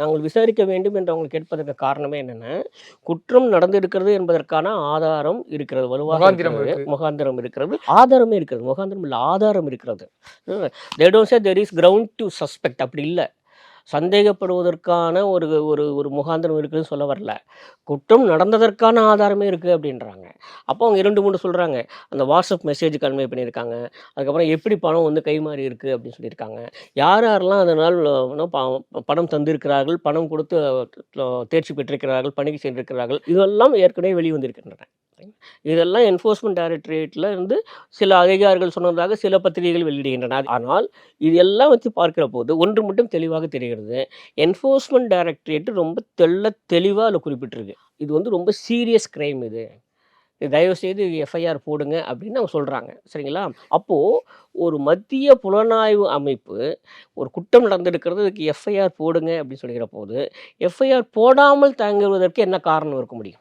நாங்கள் விசாரிக்க வேண்டும் என்று அவங்க கேட்பதற்கு காரணமே என்னன்னா, குற்றம் நடந்திருக்கிறது என்பதற்கான ஆதாரம் இருக்கிறது. வலுவாக முகாந்திரம் இருக்கிறது. இருக்கு. முகாந்திரம் இருக்கிறது. ஆதாரமே இருக்கிறது. முகாந்திரம் இல்ல, ஆதாரம் இருக்கிறது. They don't say there is ground to suspect. அப்படி இல்ல. சந்தேகப்படுவதற்கான ஒரு ஒரு ஒரு முகாந்திரம் இருக்குதுன்னு சொல்ல வரல. குற்றம் நடந்ததற்கான ஆதாரமே இருக்குது அப்படின்றாங்க. அப்போ அவங்க 2, 3 சொல்கிறாங்க. அந்த வாட்ஸ்அப் மெசேஜ் கன்வே பண்ணியிருக்காங்க. அதுக்கப்புறம் எப்படி பணம் வந்து கைமாறி இருக்குது அப்படின்னு சொல்லியிருக்காங்க. யார் யாரெல்லாம் அதனால் பணம் தந்திருக்கிறார்கள், பணம் கொடுத்து தேர்ச்சி பெற்றிருக்கிறார்கள், பணிக்கு சென்றிருக்கிறார்கள், இதெல்லாம் ஏற்கனவே வெளிவந்திருக்கின்றன. இதெல்லாம் என்ஃபோர்ஸ்மெண்ட் டைரக்டரேட்டில் இருந்து சில அதிகாரிகள் சொன்னதாக சில பத்திரிகைகள் வெளியிடுகின்றன. ஆனால் இது எல்லாம் வச்சு பார்க்கிற போது ஒன்று மட்டும் தெளிவாக தெரிகிறது. என்ஃபோர்ஸ்மெண்ட் டைரக்டரேட் ரொம்ப தெளிவாக அதில் குறிப்பிட்டிருக்கு. இது வந்து ரொம்ப சீரியஸ் கிரைம். இது தயவுசெய்து எஃப்ஐஆர் போடுங்க அப்படின்னு அவங்க சொல்கிறாங்க. சரிங்களா? அப்போது ஒரு மத்திய புலனாய்வு அமைப்பு ஒரு குற்றம் நடந்திருக்கிறது, இதுக்கு எஃப்ஐஆர் போடுங்க அப்படின்னு சொல்லிக்கிற போது எஃப்ஐஆர் போடாமல் தங்குவதற்கு என்ன காரணம் இருக்க முடியும்?